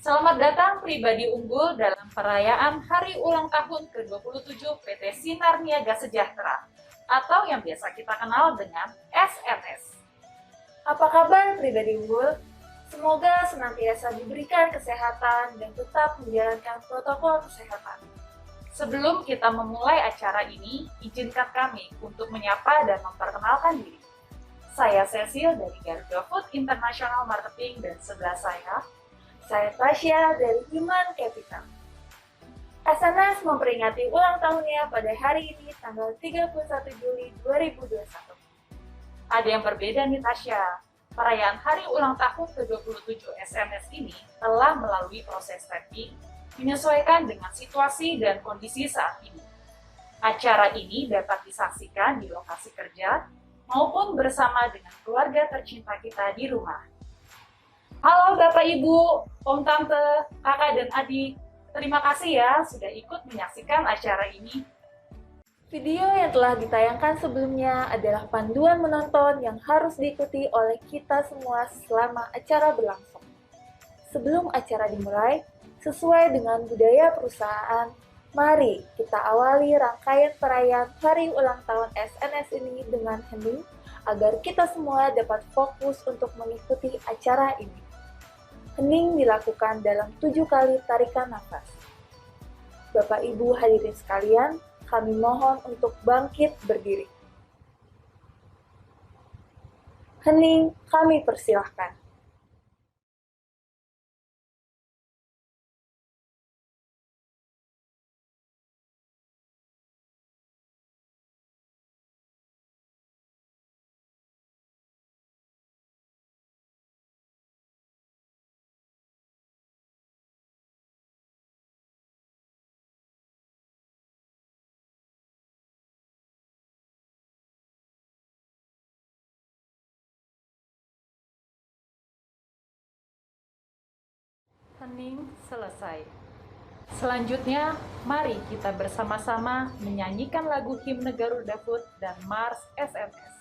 Selamat datang pribadi unggul dalam perayaan Hari Ulang Tahun ke-27 PT Sinar Niaga Sejahtera atau yang biasa kita kenal dengan SNS. Apa kabar pribadi unggul? Semoga senantiasa diberikan kesehatan dan tetap menjalankan protokol kesehatan. Sebelum kita memulai acara ini, izinkan kami untuk menyapa dan memperkenalkan diri. Saya Cecil dari Garuda Food International Marketing dan sebelah saya Tasya dari Human Capital. SNS memperingati ulang tahunnya pada hari ini tanggal 31 Juli 2021. Ada yang berbeda nih Tasya. Perayaan Hari Ulang Tahun ke-27 SNS ini telah melalui proses tapping menyesuaikan dengan situasi dan kondisi saat ini. Acara ini dapat disaksikan di lokasi kerja maupun bersama dengan keluarga tercinta kita di rumah. Halo Bapak Ibu, Om Tante, Kakak dan Adik, terima kasih ya sudah ikut menyaksikan acara ini. Video yang telah ditayangkan sebelumnya adalah panduan menonton yang harus diikuti oleh kita semua selama acara berlangsung. Sebelum acara dimulai, sesuai dengan budaya perusahaan, mari kita awali rangkaian perayaan Hari Ulang Tahun SNS ini dengan hening agar kita semua dapat fokus untuk mengikuti acara ini. Hening dilakukan dalam 7 kali tarikan nafas. Bapak Ibu hadirin sekalian, kami mohon untuk bangkit berdiri. Hening, kami persilahkan. Hening selesai. Selanjutnya, mari kita bersama-sama menyanyikan lagu himne Garuda Food dan Mars SNS.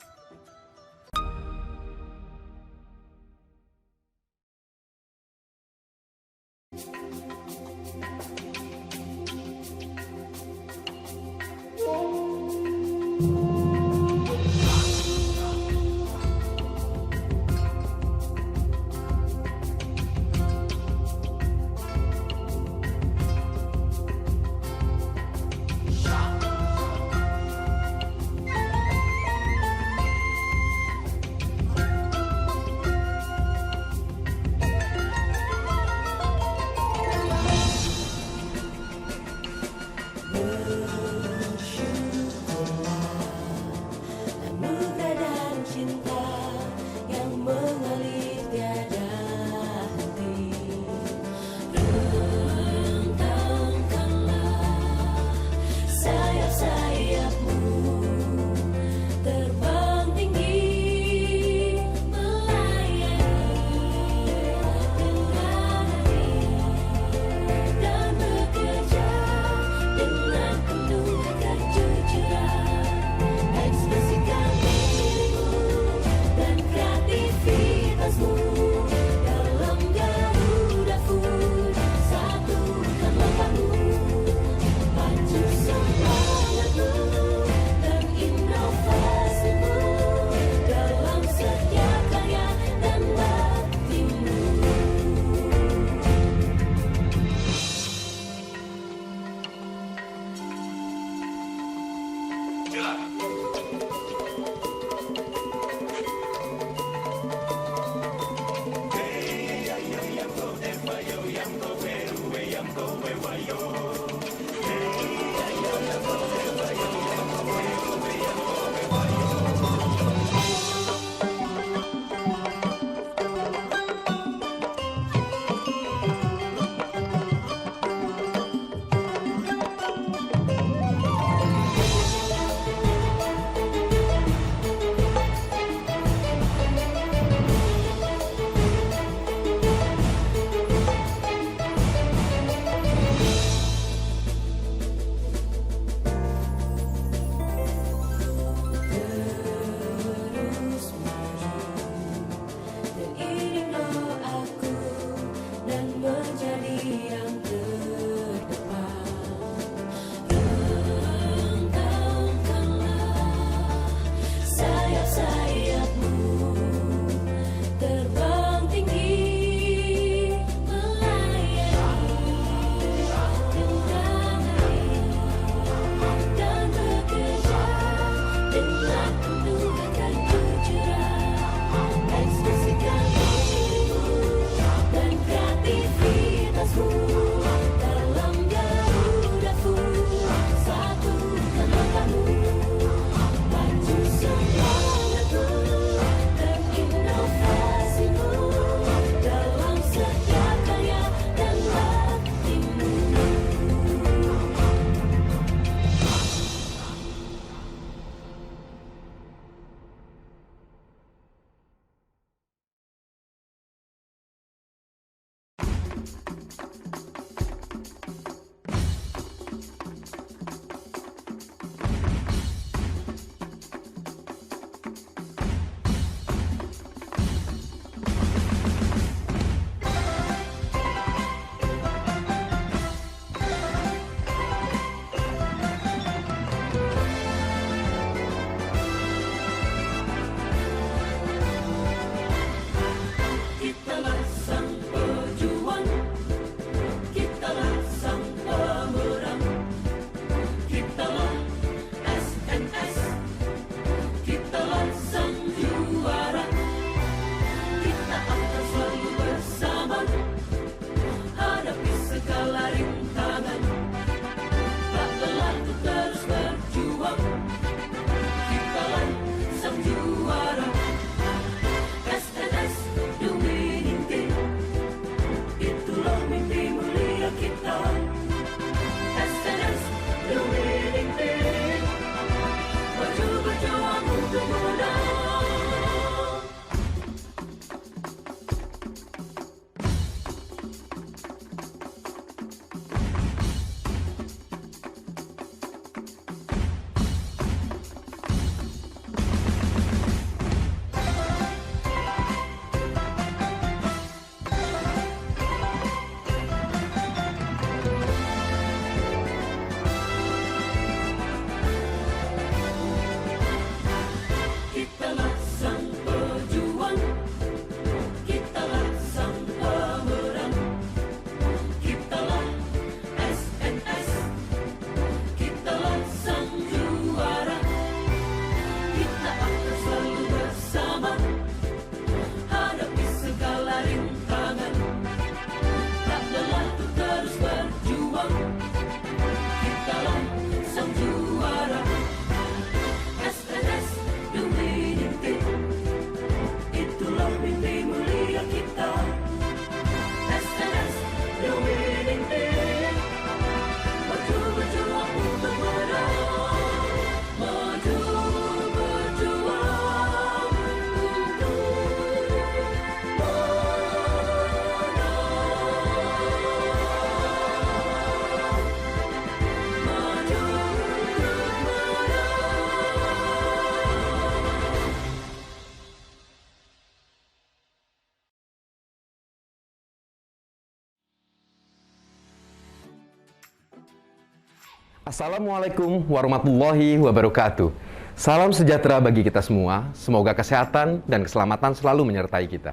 Assalamualaikum warahmatullahi wabarakatuh. Salam sejahtera bagi kita semua. Semoga kesehatan dan keselamatan selalu menyertai kita.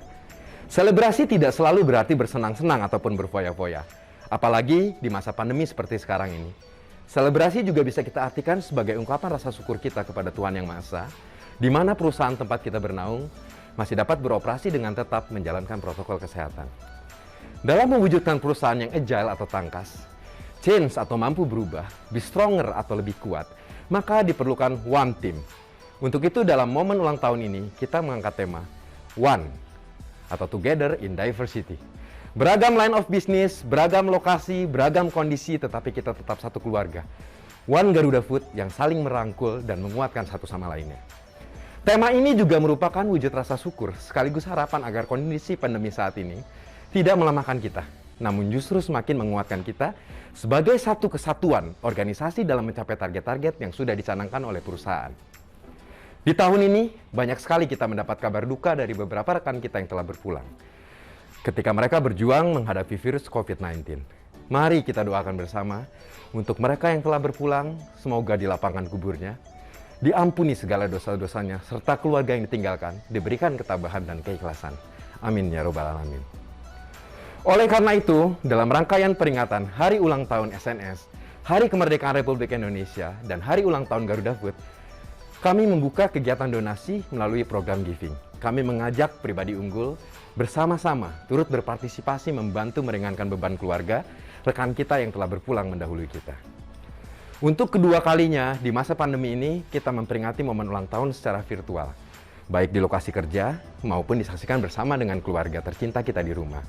Selebrasi tidak selalu berarti bersenang-senang ataupun berfoya-foya. Apalagi di masa pandemi seperti sekarang ini. Selebrasi juga bisa kita artikan sebagai ungkapan rasa syukur kita kepada Tuhan Yang Maha Esa, di mana perusahaan tempat kita bernaung masih dapat beroperasi dengan tetap menjalankan protokol kesehatan. Dalam mewujudkan perusahaan yang agile atau tangkas, change atau mampu berubah, be stronger atau lebih kuat, maka diperlukan one team. Untuk itu dalam momen ulang tahun ini, kita mengangkat tema One atau Together in Diversity. Beragam line of business, beragam lokasi, beragam kondisi, tetapi kita tetap satu keluarga. One Garuda Food yang saling merangkul dan menguatkan satu sama lainnya. Tema ini juga merupakan wujud rasa syukur sekaligus harapan agar kondisi pandemi saat ini tidak melemahkan kita, namun justru semakin menguatkan kita sebagai satu kesatuan organisasi dalam mencapai target-target yang sudah dicanangkan oleh perusahaan. Di tahun ini, banyak sekali kita mendapat kabar duka dari beberapa rekan kita yang telah berpulang. Ketika mereka berjuang menghadapi virus COVID-19. Mari kita doakan bersama untuk mereka yang telah berpulang, semoga di lapangan kuburnya diampuni segala dosa-dosanya, serta keluarga yang ditinggalkan diberikan ketabahan dan keikhlasan. Amin ya robbal alamin. Oleh karena itu, dalam rangkaian peringatan Hari Ulang Tahun SNS, Hari Kemerdekaan Republik Indonesia, dan Hari Ulang Tahun Garuda Food, kami membuka kegiatan donasi melalui program giving. Kami mengajak pribadi unggul bersama-sama turut berpartisipasi membantu meringankan beban keluarga rekan kita yang telah berpulang mendahului kita. Untuk kedua kalinya di masa pandemi ini, kita memperingati momen ulang tahun secara virtual, baik di lokasi kerja maupun disaksikan bersama dengan keluarga tercinta kita di rumah.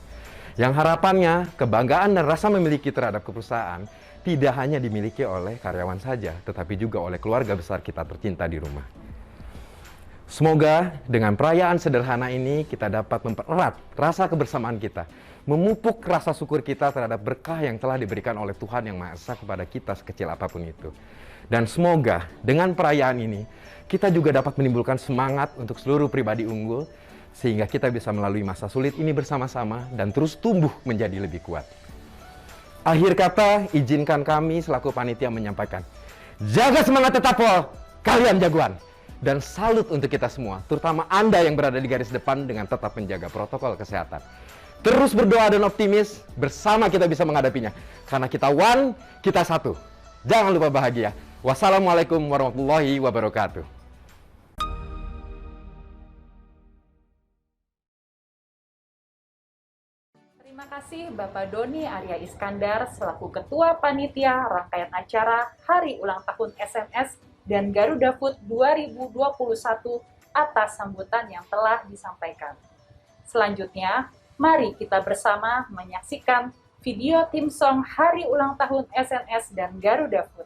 Yang harapannya, kebanggaan dan rasa memiliki terhadap perusahaan tidak hanya dimiliki oleh karyawan saja, tetapi juga oleh keluarga besar kita tercinta di rumah. Semoga dengan perayaan sederhana ini kita dapat mempererat rasa kebersamaan kita, memupuk rasa syukur kita terhadap berkah yang telah diberikan oleh Tuhan Yang Maha Esa kepada kita sekecil apapun itu. Dan semoga dengan perayaan ini, kita juga dapat menimbulkan semangat untuk seluruh pribadi unggul, sehingga kita bisa melalui masa sulit ini bersama-sama dan terus tumbuh menjadi lebih kuat. Akhir kata, izinkan kami selaku panitia menyampaikan, jaga semangat tetap Pol, kalian jagoan. Dan salut untuk kita semua, terutama Anda yang berada di garis depan dengan tetap menjaga protokol kesehatan. Terus berdoa dan optimis, bersama kita bisa menghadapinya. Karena kita one, kita satu. Jangan lupa bahagia. Wassalamualaikum warahmatullahi wabarakatuh. Terima kasih Bapak Doni Arya Iskandar selaku Ketua Panitia Rangkaian Acara Hari Ulang Tahun SNS dan Garuda Food 2021 atas sambutan yang telah disampaikan. Selanjutnya, mari kita bersama menyaksikan video tim song Hari Ulang Tahun SNS dan Garuda Food.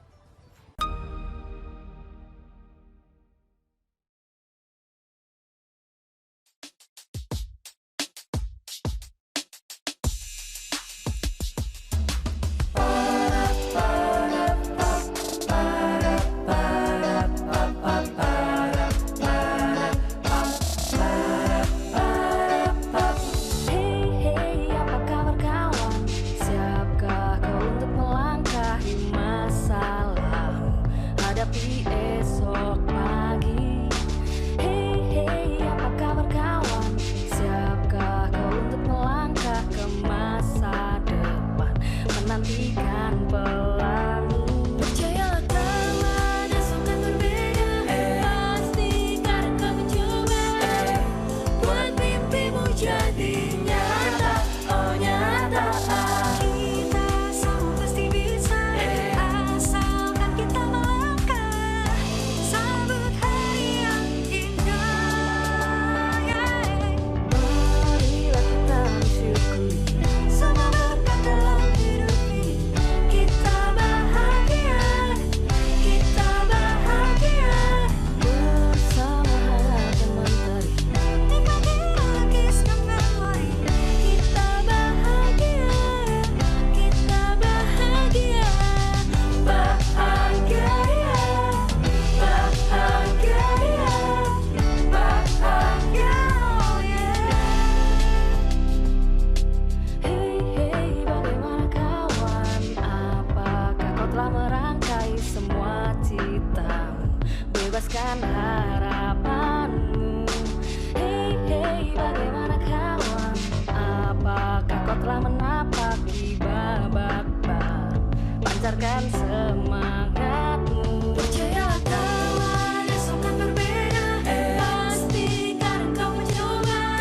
telah menapaki babak baru. Pancarkan semangatmu. Percayalah kawan, esok kan berbeda. Pastikan kau mencoba.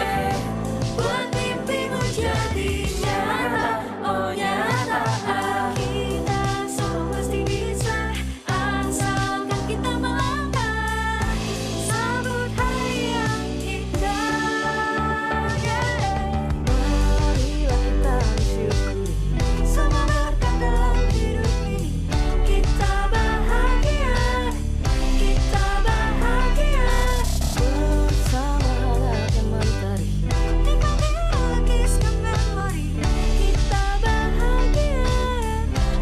Buat mimpimu jadi nyata. Oh nyata. Kita semua pasti bisa, asalkan kita melangkah. Sambut hari yang indah. Marilah kita bersyukuri semua berkat dalam hidup ini. Kita bahagia bersama alat yang mentari. Nikmati lukiskan memori.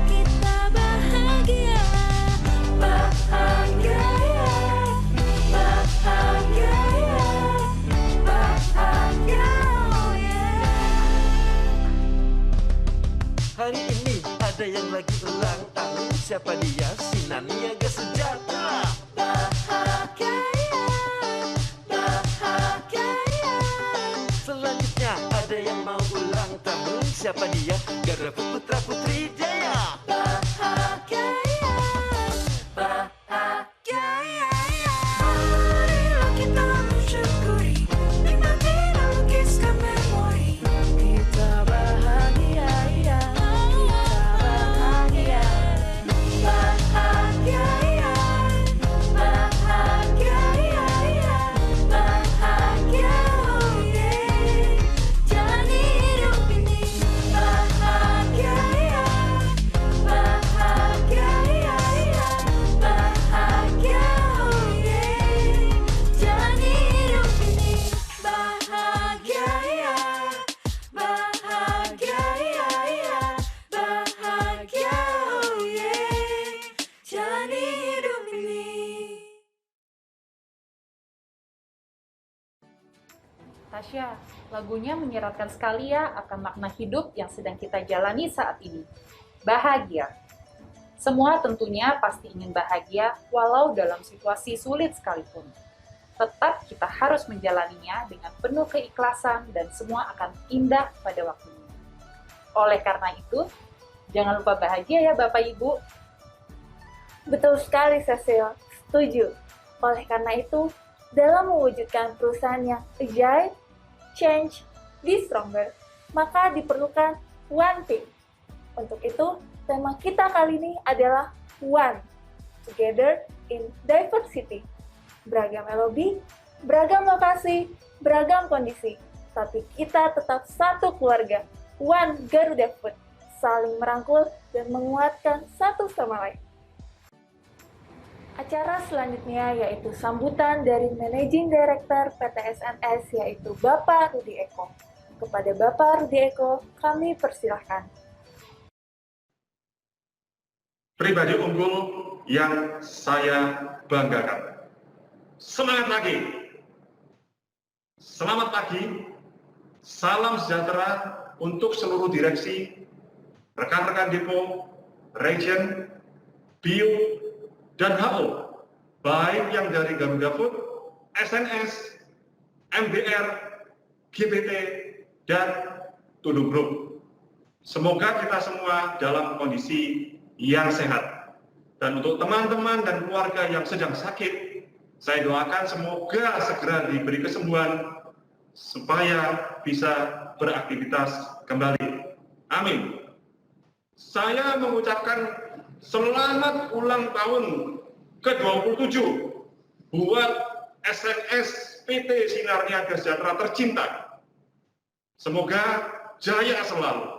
Kita bahagia bahagia oh yeah. Hari ini ada yang lagi ulang tahun. Siapa dia? Sinan Niaga Sejahtera. Bahagia. Selanjutnya ada yang mau ulang tahun. Siapa dia? Garuda Putra Putri Jaya. Bahagia. Marilah kita bersyukuri, nikmati dan lukiskan memori. Kita bahagia. Bahagia, oh yeah. Jalani hidup ini bahagia. Bahagia, oh yeah. Jalani hidup ini bahagia. Bahagia, oh yeah. Jalani hidup ini. Tasya, lagunya menyeratkan sekali ya akan makna hidup yang sedang kita jalani saat ini. Bahagia. Semua tentunya pasti ingin bahagia walau dalam situasi sulit sekalipun. Tetap kita harus menjalaninya dengan penuh keikhlasan dan semua akan indah pada waktunya. Oleh karena itu, jangan lupa bahagia ya Bapak Ibu. Betul sekali, Cecil. Setuju. Oleh karena itu, dalam mewujudkan perusahaan yang agile, change, be stronger, maka diperlukan one team. Untuk itu, tema kita kali ini adalah One, Together in Diversity. Beragam LOB, beragam lokasi, beragam kondisi, tapi kita tetap satu keluarga, One Garuda Food, saling merangkul dan menguatkan satu sama lain. Acara selanjutnya yaitu sambutan dari Managing Director PT SNS yaitu Bapak Rudi Eko. Kepada Bapak Rudi Eko, kami persilahkan. Pribadi unggul yang saya banggakan. Semangat pagi! Selamat pagi, salam sejahtera untuk seluruh direksi, rekan-rekan depo, region, bio, dan HO, baik yang dari Garuda Food, SNS, MBR, GPT, dan Tudung Group. Semoga kita semua dalam kondisi yang sehat. Dan untuk teman-teman dan keluarga yang sedang sakit, saya doakan semoga segera diberi kesembuhan supaya bisa beraktivitas kembali. Amin. Saya mengucapkan selamat ulang tahun ke-27 buat SNS PT Sinar Niaga Sejahtera tercinta. Semoga jaya selalu.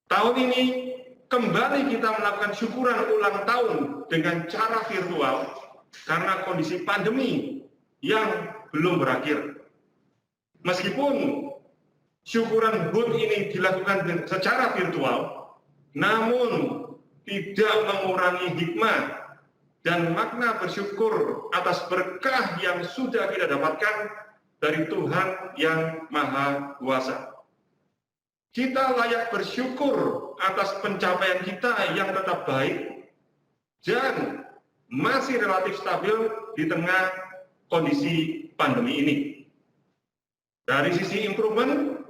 Tahun ini kembali kita melakukan syukuran ulang tahun dengan cara virtual karena kondisi pandemi yang belum berakhir. Meskipun syukuran HUT ini dilakukan secara virtual, namun tidak mengurangi hikmah dan makna bersyukur atas berkah yang sudah kita dapatkan dari Tuhan yang Maha Kuasa. Kita layak bersyukur atas pencapaian kita yang tetap baik dan masih relatif stabil di tengah kondisi pandemi ini. Dari sisi improvement,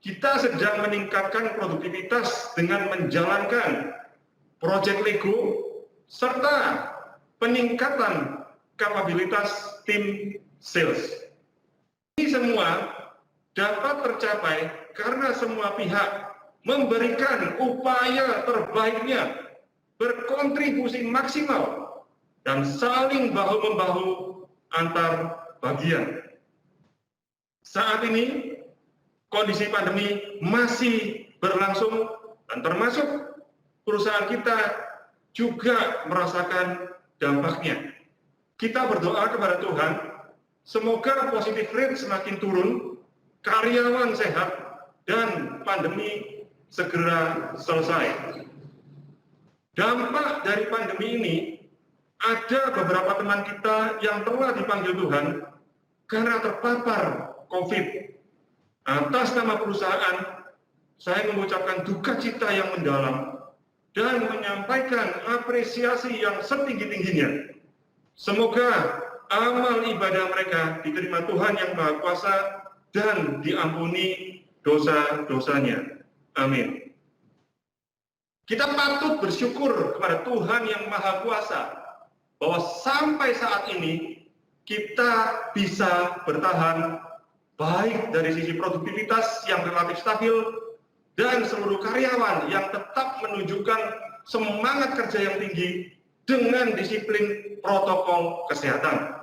kita sedang meningkatkan produktivitas dengan menjalankan proyek Lego serta peningkatan kapabilitas tim sales. Ini semua dapat tercapai karena semua pihak memberikan upaya terbaiknya, berkontribusi maksimal, dan saling bahu-membahu antar bagian. Saat ini, kondisi pandemi masih berlangsung dan termasuk perusahaan kita juga merasakan dampaknya. Kita berdoa kepada Tuhan, semoga positive rate semakin turun, karyawan sehat, dan pandemi segera selesai. Dampak dari pandemi ini, ada beberapa teman kita yang telah dipanggil Tuhan karena terpapar COVID. Atas nama perusahaan, saya mengucapkan duka cita yang mendalam dan menyampaikan apresiasi yang setinggi-tingginya. Semoga amal ibadah mereka diterima Tuhan yang Maha Kuasa dan diampuni dosa-dosanya. Amin. Kita patut bersyukur kepada Tuhan yang Maha Kuasa bahwa sampai saat ini kita bisa bertahan baik dari sisi produktivitas yang relatif stabil dan seluruh karyawan yang tetap menunjukkan semangat kerja yang tinggi dengan disiplin protokol kesehatan.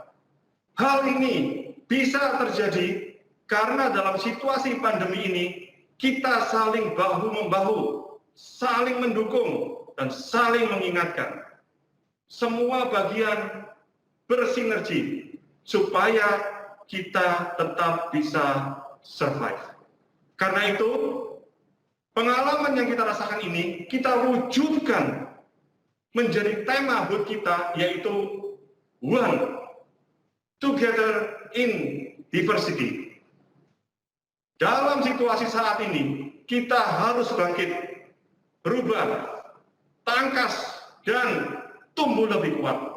Hal ini bisa terjadi karena dalam situasi pandemi ini kita saling bahu-membahu, saling mendukung, dan saling mengingatkan. Semua bagian bersinergi supaya kita tetap bisa survive. Karena itu, pengalaman yang kita rasakan ini, kita wujudkan menjadi tema HUT kita, yaitu One, Together in Diversity. Dalam situasi saat ini, kita harus bangkit, berubah, tangkas, dan tumbuh lebih kuat.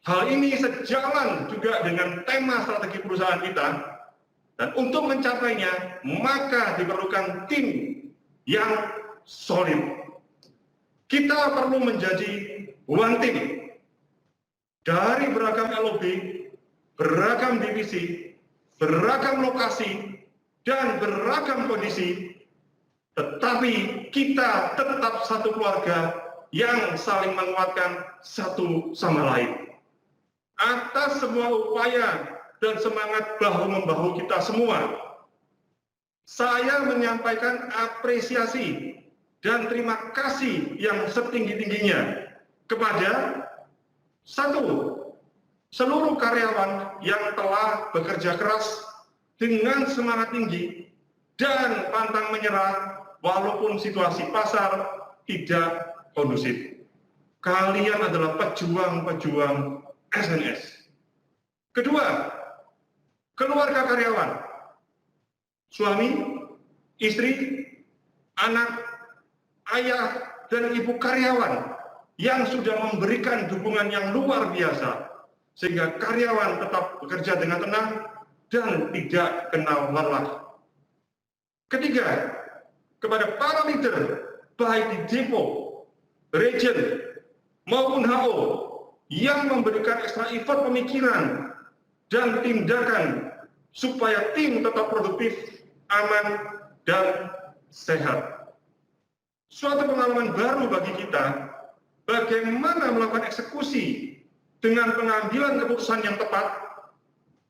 Hal ini sejalan juga dengan tema strategi perusahaan kita, dan untuk mencapainya, maka diperlukan tim yang solid. Kita perlu menjadi one team dari beragam LOB, beragam divisi, beragam lokasi, dan beragam kondisi, tetapi kita tetap satu keluarga yang saling menguatkan satu sama lain. Atas semua upaya dan semangat bahu-membahu kita semua, saya menyampaikan apresiasi dan terima kasih yang setinggi-tingginya kepada seluruh karyawan yang telah bekerja keras dengan semangat tinggi dan pantang menyerah walaupun situasi pasar tidak kondusif. Kalian adalah pejuang-pejuang SNS. Kedua, keluarga karyawan, suami, istri, anak, ayah, dan ibu karyawan yang sudah memberikan dukungan yang luar biasa sehingga karyawan tetap bekerja dengan tenang dan tidak kenal lelah. Ketiga, kepada para leader baik di depo, region, maupun HO yang memberikan ekstra effort pemikiran dan tindakan supaya tim tetap produktif, aman, dan sehat. Suatu pengalaman baru bagi kita, bagaimana melakukan eksekusi dengan pengambilan keputusan yang tepat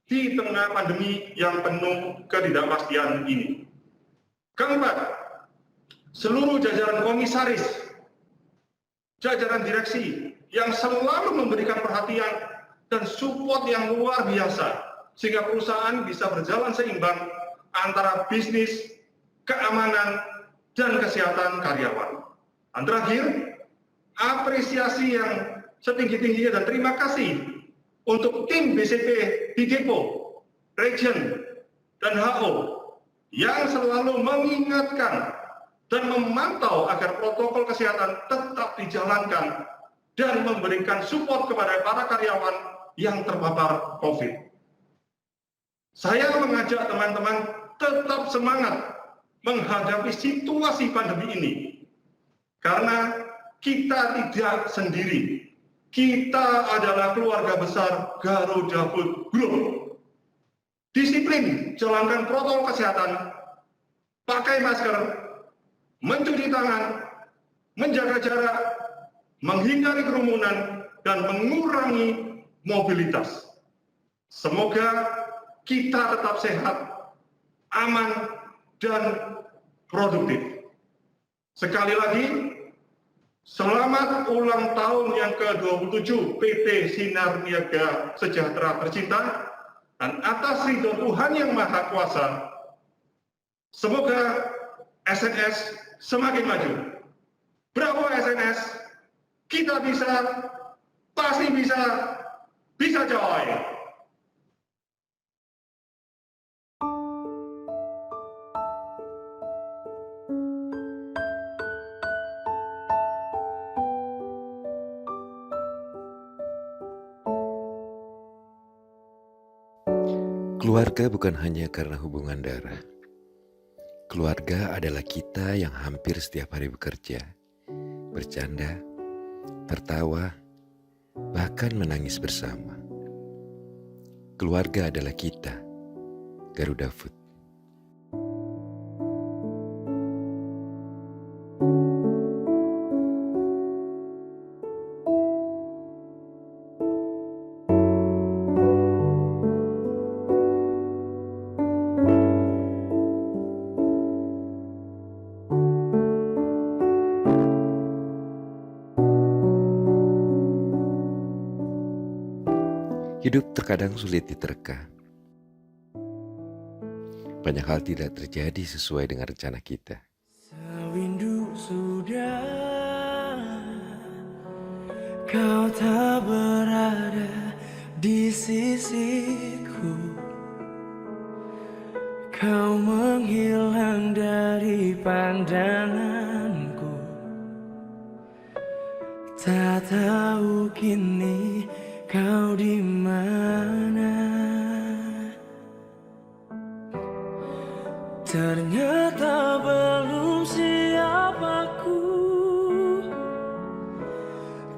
di tengah pandemi yang penuh ketidakpastian ini. Keempat, seluruh jajaran komisaris, jajaran direksi yang selalu memberikan perhatian dan support yang luar biasa sehingga perusahaan bisa berjalan seimbang antara bisnis, keamanan, dan kesehatan karyawan. Dan terakhir, apresiasi yang setinggi-tingginya dan terima kasih untuk tim BCP di depo, region, dan HO yang selalu mengingatkan dan memantau agar protokol kesehatan tetap dijalankan dan memberikan support kepada para karyawan yang terpapar COVID. Saya mengajak teman-teman tetap semangat menghadapi situasi pandemi ini. Karena kita tidak sendiri. Kita adalah keluarga besar Garuda Food Group. Disiplin jalankan protokol kesehatan, pakai masker, mencuci tangan, menjaga jarak, menghindari kerumunan, dan mengurangi mobilitas. Semoga kita tetap sehat, aman, dan produktif. Sekali lagi, selamat ulang tahun yang ke-27 PT Sinar Niaga Sejahtera Tercinta, dan atas ridho Tuhan Yang Maha Kuasa, semoga SNS semakin maju. Bravo SNS, kita bisa, pasti bisa, bisa coy. Keluarga bukan hanya karena hubungan darah. Keluarga adalah kita yang hampir setiap hari bekerja, bercanda, tertawa, bahkan menangis bersama. Keluarga adalah kita, Garuda Food. Hidup terkadang sulit diterka. Banyak hal tidak terjadi sesuai dengan rencana kita. Sewindu sudah kau tak berada di sisiku. Kau menghilang dari pandanganku. Tak tahu kini kau di mana? Ternyata belum siap aku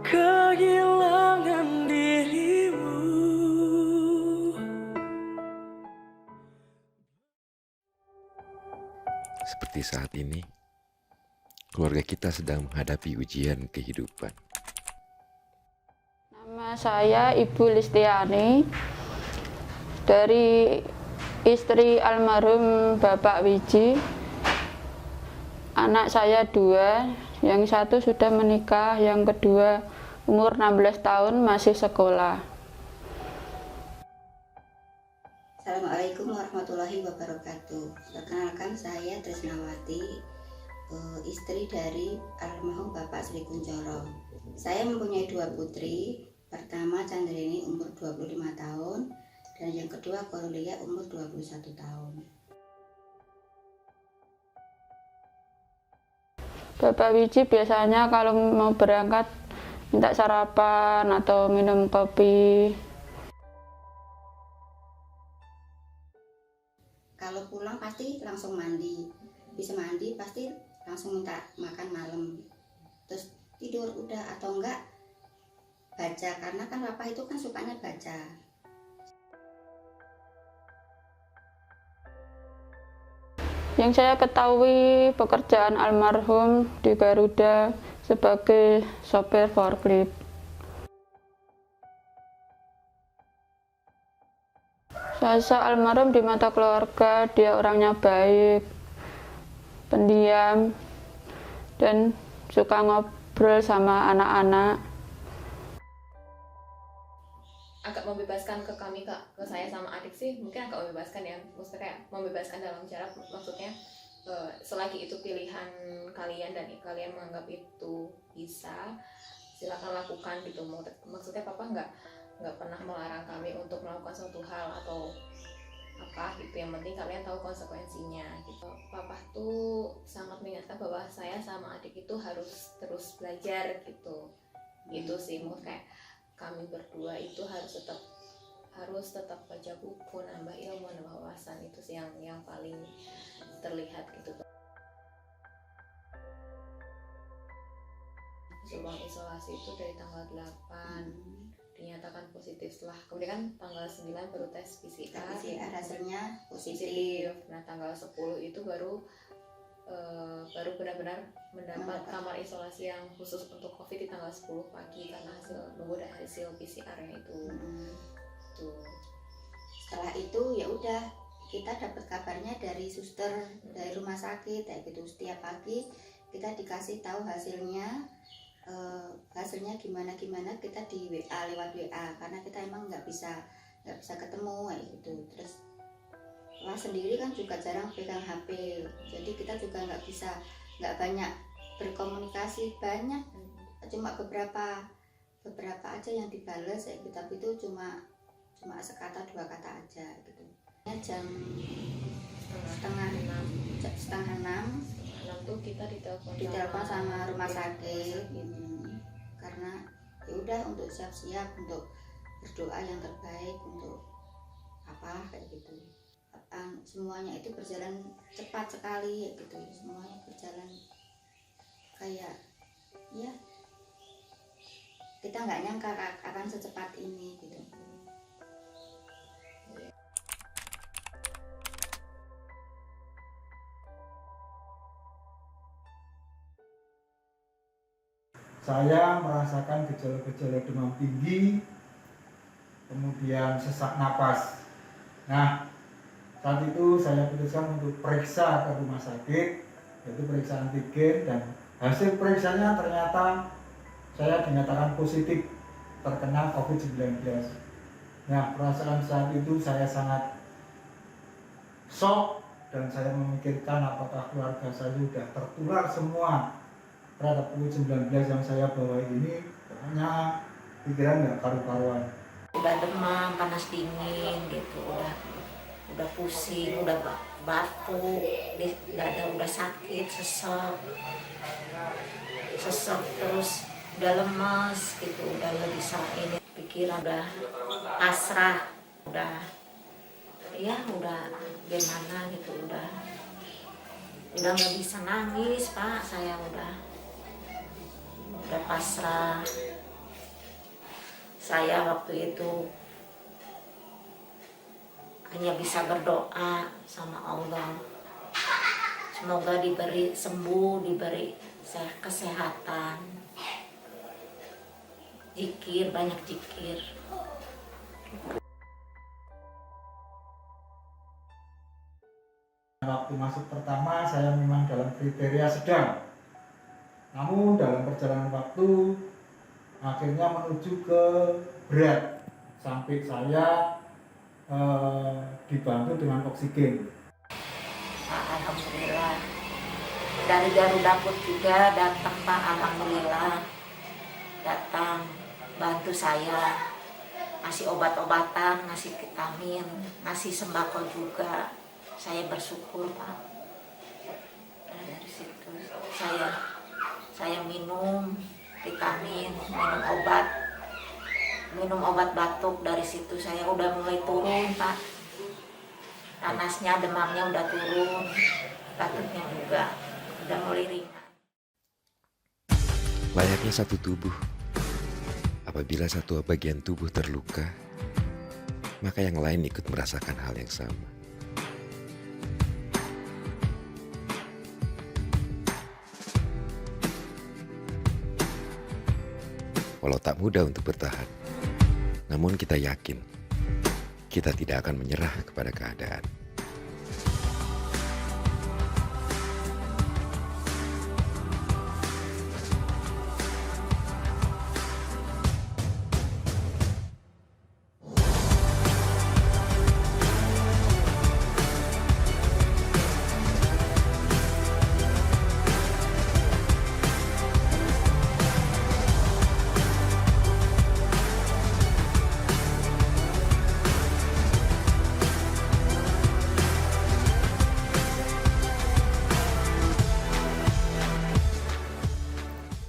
kehilangan dirimu. Seperti saat ini, keluarga kita sedang menghadapi ujian kehidupan. Nama saya Ibu Listiani, dari istri almarhum Bapak Wiji. Anak saya 2, yang satu sudah menikah, yang kedua umur 16 tahun masih sekolah. Assalamualaikum warahmatullahi wabarakatuh. Perkenalkan, saya Trisnawati, istri dari almarhum Bapak Sri Kuncoro. Saya mempunyai 2 putri. Pertama Chandrini umur 25 tahun dan yang kedua Korulia umur 21 tahun. Bapak Wiji biasanya kalau mau berangkat minta sarapan atau minum kopi. Kalau pulang pasti langsung mandi. Bisa mandi pasti langsung minta makan malam. Terus tidur udah, atau enggak baca, karena kan Papa itu kan sukanya baca. Yang saya ketahui pekerjaan almarhum di Garuda sebagai sopir forklift. Sosok almarhum di mata keluarga, dia orangnya baik, pendiam, dan suka ngobrol sama anak-anak. Agak membebaskan ke kami, ke saya sama adik sih, mungkin agak membebaskan ya, maksudnya kayak membebaskan dalam cara, maksudnya selagi itu pilihan kalian dan kalian menganggap itu bisa, silakan lakukan gitu. Maksudnya Papa nggak pernah melarang kami untuk melakukan suatu hal atau apa gitu, yang penting kalian tahu konsekuensinya gitu. Papa tuh sangat mengingatkan bahwa saya sama adik itu harus terus belajar gitu. Itu sih, mau kayak kami berdua itu harus tetap baca buku, nambah ilmu, nambah wawasan. Itu sih yang paling terlihat gitu. Ruang isolasi itu dari tanggal 8 dinyatakan positif, setelah kemudian kan tanggal 9 baru tes PCR, hasilnya positif. Nah tanggal 10 itu baru benar-benar mendapat kamar isolasi yang khusus untuk COVID di tanggal 10 pagi karena nunggu hasil PCR-nya itu. Tuh. Setelah itu ya udah kita dapat kabarnya dari suster dari rumah sakit kayak gitu, setiap pagi kita dikasih tahu hasilnya gimana kita di WA, lewat WA, karena kita emang nggak bisa ketemu kayak gitu. Terus Lah sendiri kan juga jarang pegang HP, jadi kita juga nggak banyak berkomunikasi banyak, cuma beberapa aja yang dibales ya, tapi itu cuma sekata dua kata aja gitu. Jam setengah enam tuh kita ditelepon sama rumah sakit gitu. Karena ya udah untuk siap-siap untuk berdoa yang terbaik untuk apa kayak gitu. Semuanya itu berjalan cepat sekali gitu, semuanya berjalan kayak ya kita nggak nyangka akan secepat ini gitu. Saya merasakan gejala-gejala demam tinggi, kemudian sesak napas. Nah, saat itu saya putuskan untuk periksa ke rumah sakit, yaitu periksa antigen, dan hasil periksanya ternyata saya dinyatakan positif terkena COVID-19. Nah, perasaan saat itu saya sangat shock dan saya memikirkan apakah keluarga saya sudah tertular semua terhadap COVID-19 yang saya bawa ini. Pokoknya pikiran nggak karu-karuan. Udah demam, panas dingin gitu, udah pusing, udah batuk, dada udah sakit, sesek terus udah lemes gitu, udah nggak bisa ini, pikiran udah pasrah, udah gimana gitu, udah nggak bisa nangis Pak, saya udah pasrah. Saya waktu itu hanya bisa berdoa sama Allah, semoga diberi sembuh, diberi kesehatan, zikir, banyak zikir. Waktu masuk pertama saya memang dalam kriteria sedang, namun dalam perjalanan waktu akhirnya menuju ke berat sampai saya dibantu dengan oksigen. Alhamdulillah, dari Garuda Food juga datang Pak, alhamdulillah datang bantu saya, ngasih obat-obatan, ngasih vitamin, ngasih sembako juga. Saya bersyukur Pak. Dari situ saya minum vitamin, minum obat batuk. Dari situ saya udah mulai turun Pak, panasnya, demamnya udah turun, batuknya juga udah mulai ringan. Layaknya satu tubuh, apabila satu bagian tubuh terluka, maka yang lain ikut merasakan hal yang sama. Walau tak mudah untuk bertahan, namun kita yakin kita tidak akan menyerah kepada keadaan.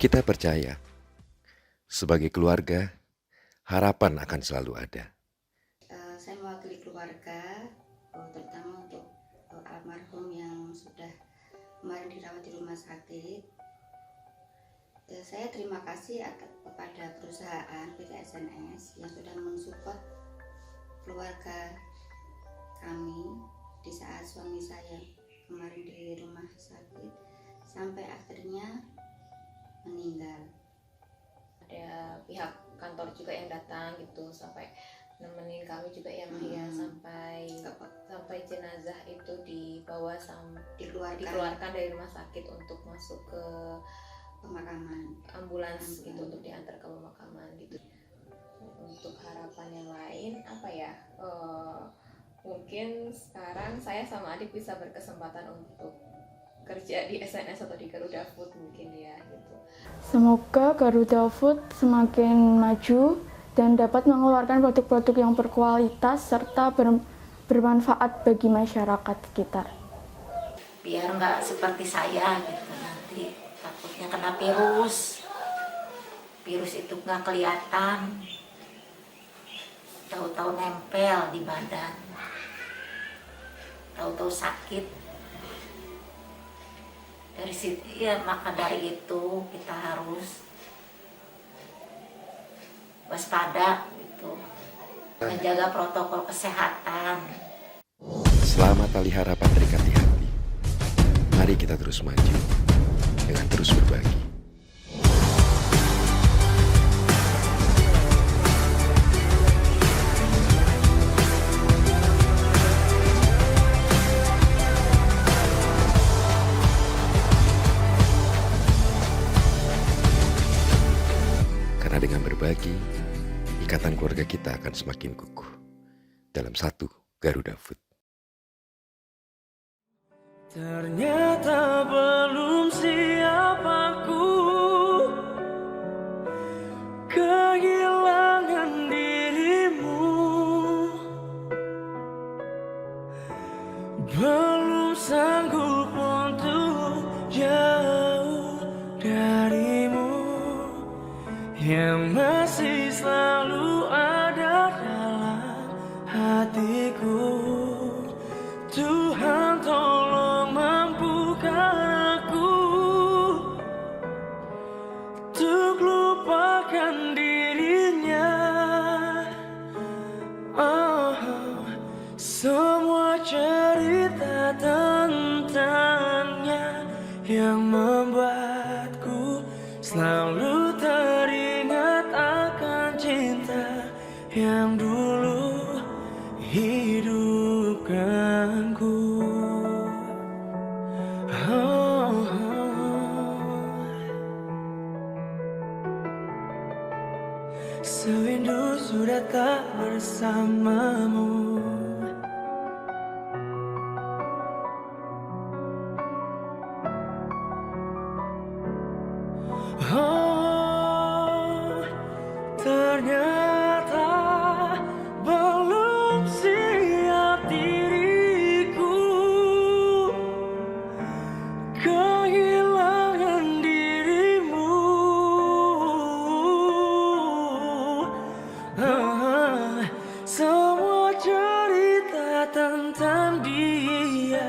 Kita percaya, sebagai keluarga, harapan akan selalu ada. Saya mewakili keluarga, terutama untuk almarhum yang sudah kemarin dirawat di rumah sakit. Saya terima kasih kepada perusahaan PT SNS yang sudah mensupport keluarga kami di saat suami saya kemarin di rumah sakit sampai akhirnya meninggal. Ada pihak kantor juga yang datang gitu sampai nemenin kami juga ya Maya sampai jenazah itu dibawa dikeluarkan dari rumah sakit untuk masuk ke pemakaman ambulans gitu untuk diantar ke pemakaman gitu. Untuk harapan yang lain apa ya, mungkin sekarang saya sama adik bisa berkesempatan untuk kerja di SNS atau di Garuda Food mungkin ya gitu. Semoga Garuda Food semakin maju dan dapat mengeluarkan produk-produk yang berkualitas serta bermanfaat bagi masyarakat sekitar. Biar nggak seperti saya gitu, nanti takutnya kena virus itu nggak kelihatan, tahu-tahu nempel di badan, tahu-tahu sakit. Dari situ ya, maka dari itu kita harus waspada gitu, menjaga protokol kesehatan. Selamat Tali Harapan terikat di hati. Mari kita terus maju dengan terus berbagi. Karena dengan berbagi, ikatan keluarga kita akan semakin kukuh dalam satu Garuda Food. Ternyata belum siap aku kehilangan dirimu, belum sanggup untuk jauh darimu, yang masih selalu ada dalam hatiku. Tuhan tolong mampukan aku untuk lupakan dirinya. Semua cerita tentangnya yang membuatku selalu teringat akan cinta yang dulu hidupkanku. Sewindu sudah tak bersamamu. Ternyata belum siap diriku kehilangan dirimu. Semua cerita tentang dia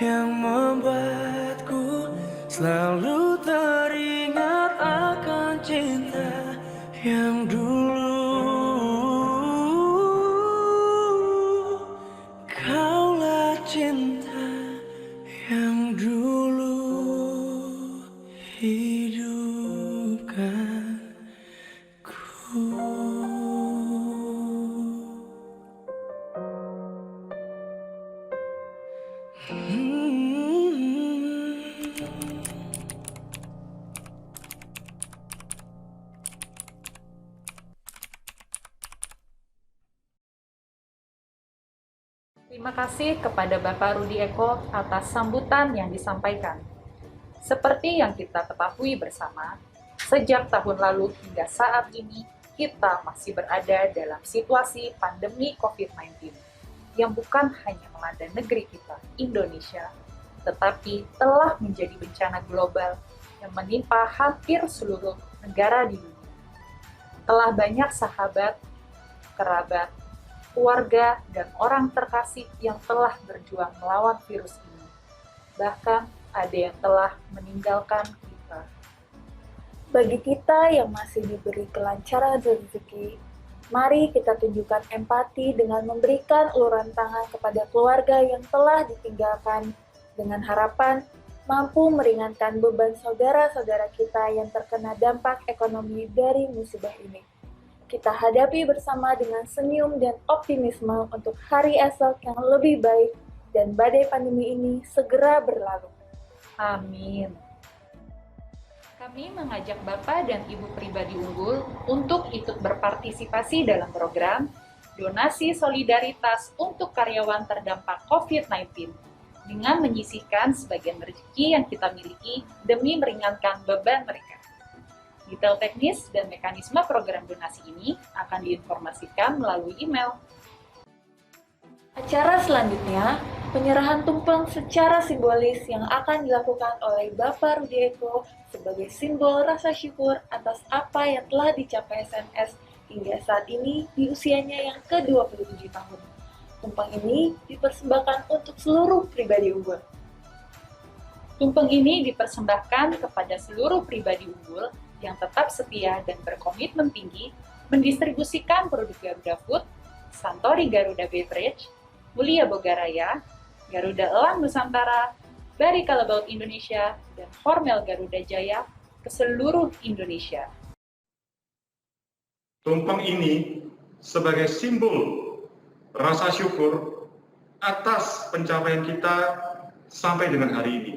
yang membuatku selalu teringat akan cinta yang dulu. Kaulah cinta yang dulu hidupkanku. Terima kasih kepada Bapak Rudi Eko atas sambutan yang disampaikan. Seperti yang kita ketahui bersama, sejak tahun lalu hingga saat ini, kita masih berada dalam situasi pandemi COVID-19 yang bukan hanya melanda negeri kita, Indonesia, tetapi telah menjadi bencana global yang menimpa hampir seluruh negara di dunia. Telah banyak sahabat, kerabat, keluarga, dan orang terkasih yang telah berjuang melawan virus ini. Bahkan ada yang telah meninggalkan kita. Bagi kita yang masih diberi kelancaran rezeki, mari kita tunjukkan empati dengan memberikan uluran tangan kepada keluarga yang telah ditinggalkan dengan harapan mampu meringankan beban saudara-saudara kita yang terkena dampak ekonomi dari musibah ini. Kita hadapi bersama dengan senyum dan optimisme untuk hari esok yang lebih baik dan badai pandemi ini segera berlalu. Amin. Kami mengajak Bapak dan Ibu pribadi unggul untuk ikut berpartisipasi dalam program donasi solidaritas untuk karyawan terdampak COVID-19 dengan menyisihkan sebagian rezeki yang kita miliki demi meringankan beban mereka. Detail teknis dan mekanisme program donasi ini akan diinformasikan melalui email. Acara selanjutnya, penyerahan tumpeng secara simbolis yang akan dilakukan oleh Bapak Rudi Eko sebagai simbol rasa syukur atas apa yang telah dicapai SNS hingga saat ini di usianya yang ke-27 tahun. Tumpeng ini dipersembahkan untuk seluruh pribadi unggul. Tumpeng ini dipersembahkan kepada seluruh pribadi unggul yang tetap setia dan berkomitmen tinggi mendistribusikan produk Garuda Food, Santori Garuda Beverage, Mulia Bogaraya, Garuda Elang Nusantara, Bari Kalabaut Indonesia, dan Hormel Garuda Jaya ke seluruh Indonesia. Tumpeng ini sebagai simbol rasa syukur atas pencapaian kita sampai dengan hari ini.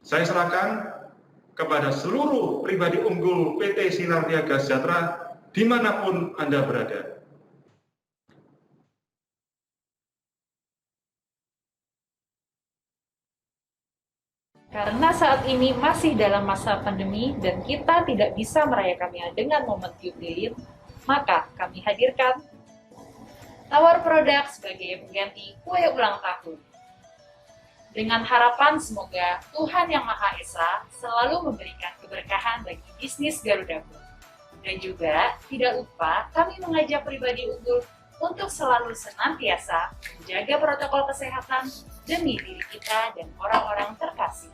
Saya serahkan kepada seluruh pribadi unggul PT Sinar Niaga Sejahtera dimanapun Anda berada. Karena saat ini masih dalam masa pandemi dan kita tidak bisa merayakannya dengan momen tiup lilin, maka kami hadirkan tawar produk sebagai pengganti kue ulang tahun. Dengan harapan semoga Tuhan Yang Maha Esa selalu memberikan keberkahan bagi bisnis Garuda Food. Dan juga tidak lupa kami mengajak pribadi unggul untuk selalu senantiasa menjaga protokol kesehatan demi diri kita dan orang-orang terkasih.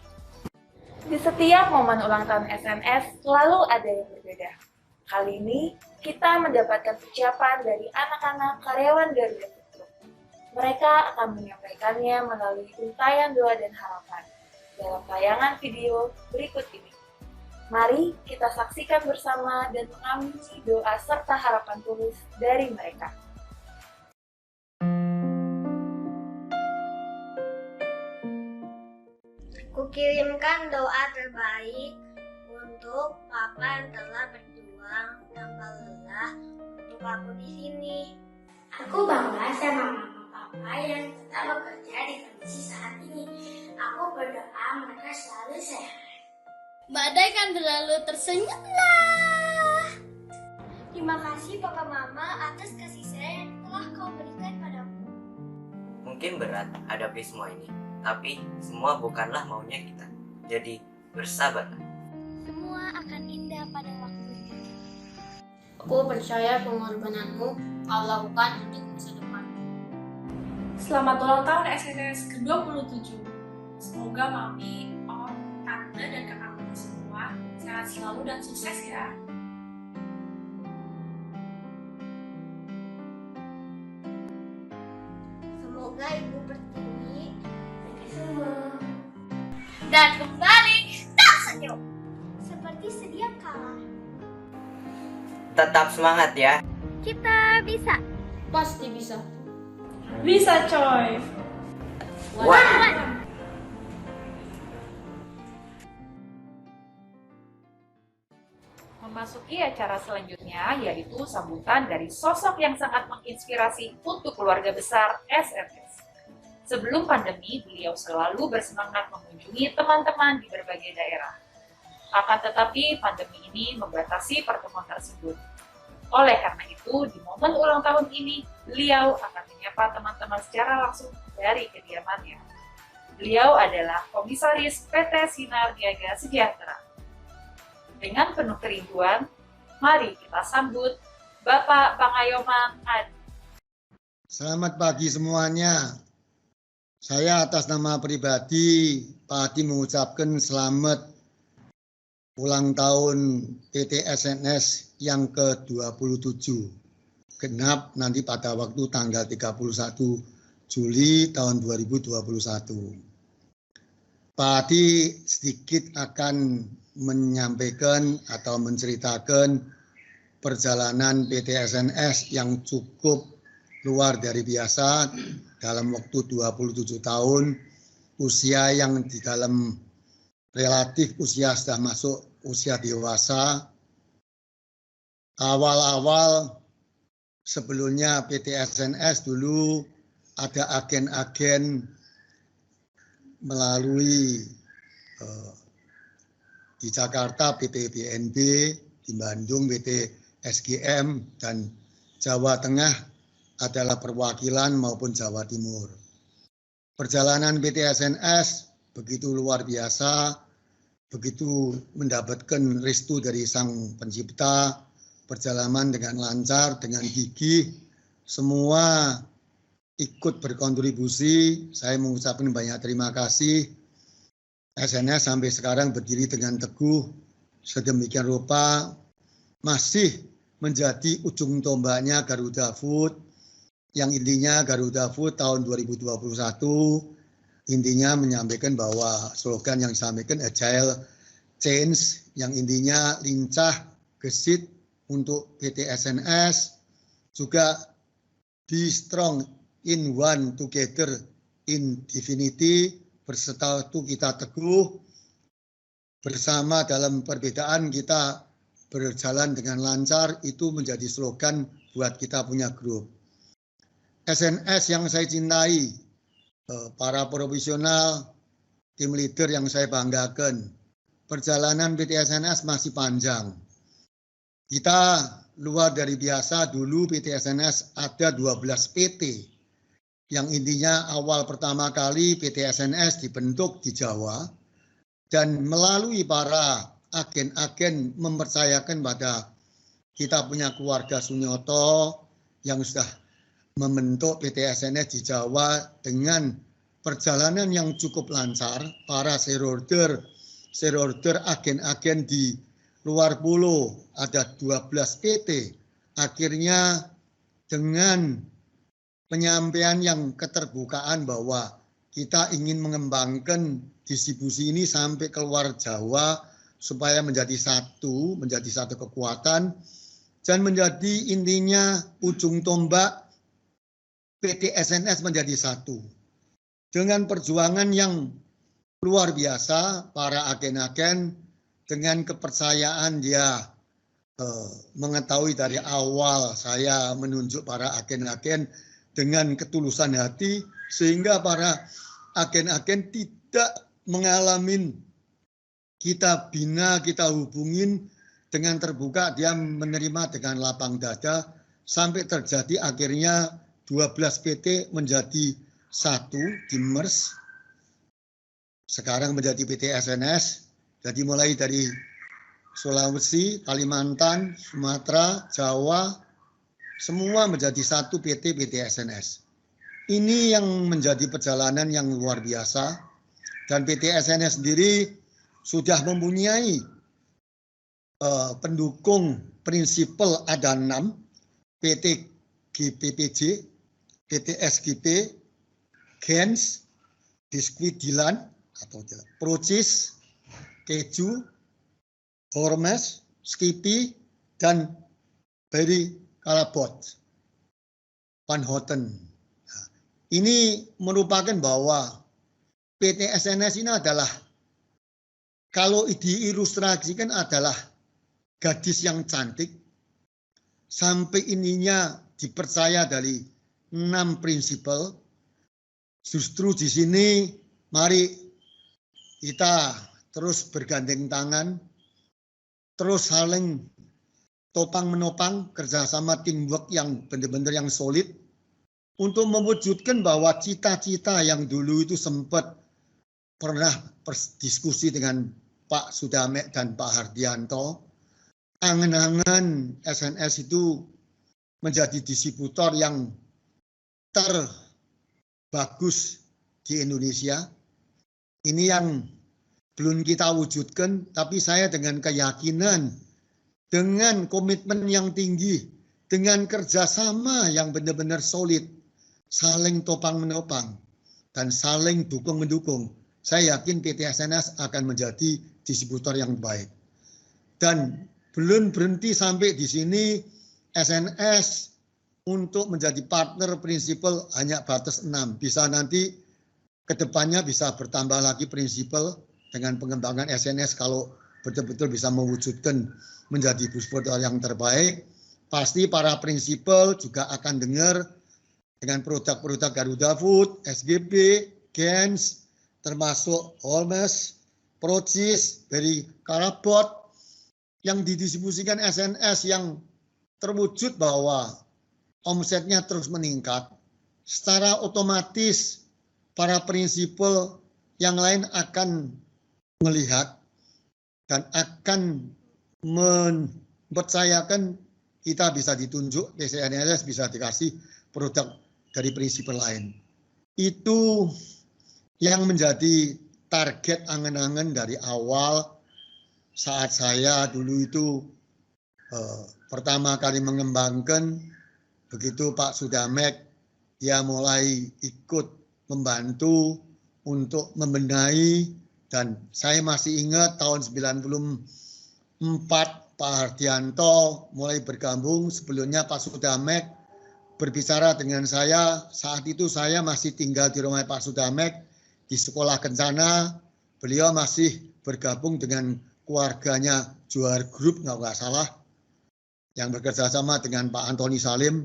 Di setiap momen ulang tahun SNS selalu ada yang berbeda. Kali ini kita mendapatkan ucapan dari anak-anak karyawan Garuda Food Group. Mereka akan menyampaikannya melalui untayan doa dan harapan dalam tayangan video berikut ini. Mari kita saksikan bersama dan mengamini doa serta harapan tulus dari mereka. Kukirimkan doa terbaik untuk Papa yang telah berjuang tanpa lelah untuk aku di sini. Aku bangga sama mama Papa yang tetap bekerja di kondisi saat ini. Aku berdoa mereka selalu sehat. Badai kan berlalu, tersenyumlah. Terima kasih Papa Mama atas kasih sayang yang telah kau berikan padaku. Mungkin berat hadapi semua ini, tapi semua bukanlah maunya kita. Jadi bersabarlah. Semua akan indah pada waktunya. Aku percaya pengorbananmu kau lakukan untuk masa depan. Selamat ulang tahun SNS ke-27. Semoga Mami, Om, Tante, dan kakakku semua sehat selalu dan sukses ya. Semoga Ibu Pertiwi semua dan kembali tak senyum seperti sedia kala. Tetap semangat ya. Kita bisa. Pasti bisa. Bisa coy. Wah. Memasuki acara selanjutnya yaitu sambutan dari sosok yang sangat menginspirasi untuk keluarga besar SNS. Sebelum pandemi, beliau selalu bersemangat mengunjungi teman-teman di berbagai daerah. Akan tetapi, pandemi ini membatasi pertemuan tersebut. Oleh karena itu, di momen ulang tahun ini, beliau akan menyapa teman-teman secara langsung dari kediamannya. Beliau adalah Komisaris PT Sinar Niaga Sejahtera. Dengan penuh kerinduan, mari kita sambut Bapak Pangayoman Adi. Selamat pagi semuanya. Saya atas nama pribadi Pak Adi mengucapkan selamat ulang tahun PT SNS yang ke-27. Genap nanti pada waktu tanggal 31 Juli tahun 2021. Pak Adi sedikit akan menyampaikan atau menceritakan perjalanan PT SNS yang cukup luar dari biasa dalam waktu 27 tahun, usia yang di dalam relatif usia sudah masuk usia dewasa. Awal-awal sebelumnya PT SNS dulu ada agen-agen melalui di Jakarta PT BNB, di Bandung PT SGM, dan Jawa Tengah adalah perwakilan maupun Jawa Timur. Perjalanan PT SNS begitu luar biasa, begitu mendapatkan restu dari Sang Pencipta, perjalanan dengan lancar, dengan gigih, semua ikut berkontribusi. Saya mengucapkan banyak terima kasih. SNS sampai sekarang berdiri dengan teguh, sedemikian rupa masih menjadi ujung tombaknya Garuda Food, yang intinya Garuda Food tahun 2021 intinya menyampaikan bahwa slogan yang disampaikan agile change, yang intinya lincah, gesit untuk PT SNS, juga be strong in one together in divinity, bersatu kita teguh, bersama dalam perbedaan kita berjalan dengan lancar, itu menjadi slogan buat kita punya grup. SNS yang saya cintai, para profesional, tim leader yang saya banggakan, perjalanan PT SNS masih panjang. Kita luar dari biasa, dulu PT SNS ada 12 PT, yang intinya awal pertama kali PT SNS dibentuk di Jawa, dan melalui para agen-agen mempercayakan pada kita punya keluarga Sunyoto yang sudah membentuk PT SNS di Jawa dengan perjalanan yang cukup lancar. Para shareholder agen-agen di luar pulau ada 12 PT. Akhirnya dengan penyampaian yang keterbukaan bahwa kita ingin mengembangkan distribusi ini sampai keluar Jawa supaya menjadi satu kekuatan dan menjadi intinya ujung tombak PT SNS menjadi satu. Dengan perjuangan yang luar biasa, para agen-agen dengan kepercayaan dia mengetahui dari awal saya menunjuk para agen-agen dengan ketulusan hati, sehingga para agen-agen tidak mengalami kita bina, kita hubungin dengan terbuka, dia menerima dengan lapang dada, sampai terjadi akhirnya 12 PT menjadi satu di MERS, sekarang menjadi PT SNS. Jadi mulai dari Sulawesi, Kalimantan, Sumatera, Jawa, semua menjadi satu PT SNS. Ini yang menjadi perjalanan yang luar biasa, dan PT SNS sendiri sudah mempunyai pendukung prinsipal ada 6, PT GPPJ, PT SGP, Gens, Biskuit Dilan atau Procis, Keju, Hormes, Skippy, dan Berry Kalabot, Van Houten. Nah, ini merupakan bahwa PT SNS ini adalah, kalau diilustrasikan adalah gadis yang cantik, sampai ininya dipercaya dari 6 prinsipal. Justru di sini mari kita terus bergandeng tangan, terus saling topang menopang, kerjasama teamwork yang benar-benar yang solid untuk mewujudkan bahwa cita-cita yang dulu itu sempat pernah berdiskusi dengan Pak Sudamek dan Pak Hardianto, angan-angan SNS itu menjadi distributor yang terbagus di Indonesia. Ini yang belum kita wujudkan, tapi saya dengan keyakinan, dengan komitmen yang tinggi, dengan kerjasama yang benar-benar solid, saling topang-menopang, dan saling dukung-mendukung, saya yakin PT SNS akan menjadi distributor yang baik. Dan belum berhenti sampai di sini, SNS untuk menjadi partner prinsipal hanya batas 6. Bisa nanti kedepannya bisa bertambah lagi prinsipal dengan pengembangan SNS kalau betul-betul bisa mewujudkan menjadi distributor yang terbaik. Pasti para prinsipal juga akan dengar dengan produk-produk Garuda Food, SGB, Gens, termasuk Holmes, Procis, dari Karabot, yang didistribusikan SNS yang terwujud bahwa omsetnya terus meningkat, secara otomatis para prinsipal yang lain akan melihat dan akan mempercayakan kita bisa ditunjuk, SNS bisa dikasih produk dari prinsipal lain. Itu yang menjadi target angan-angan dari awal saat saya dulu itu pertama kali mengembangkan. Begitu Pak Sudamek, dia mulai ikut membantu untuk membenahi, dan saya masih ingat tahun 94 Pak Hardianto mulai bergabung. Sebelumnya Pak Sudamek berbicara dengan saya, saat itu saya masih tinggal di rumah Pak Sudamek di Sekolah Kencana. Beliau masih bergabung dengan keluarganya Johar Group, nggak salah, yang bekerja sama dengan Pak Antoni Salim.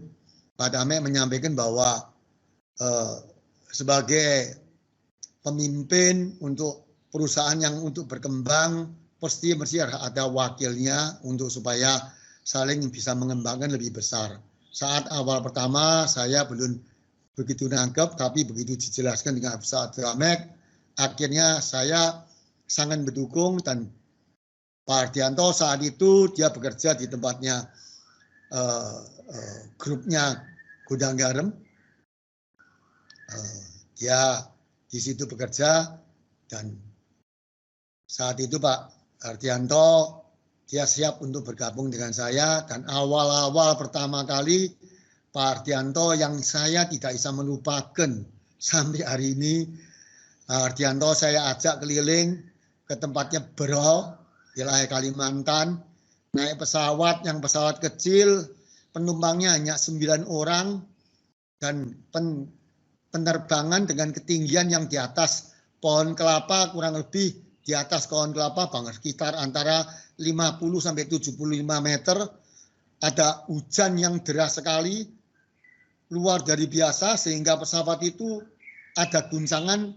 Pak Damek menyampaikan bahwa sebagai pemimpin untuk perusahaan yang untuk berkembang, pasti ada wakilnya untuk supaya saling bisa mengembangkan lebih besar. Saat awal pertama saya belum begitu nangkep, tapi begitu dijelaskan dengan Pak Damek, akhirnya saya sangat mendukung. Dan Pak Hardianto saat itu dia bekerja di tempatnya grupnya Gudang Garam. Dia di situ bekerja, dan saat itu Pak Hardianto dia siap untuk bergabung dengan saya. Dan awal-awal pertama kali Pak Hardianto yang saya tidak bisa melupakan sampai hari ini, Pak Hardianto saya ajak keliling ke tempatnya Berol, wilayah Kalimantan, naik pesawat yang pesawat kecil, penumpangnya hanya 9 orang, dan penerbangan dengan ketinggian yang di atas pohon kelapa, kurang lebih di atas pohon kelapa banget, sekitar antara 50 sampai 75 meter. Ada hujan yang deras sekali, luar dari biasa, sehingga pesawat itu ada guncangan,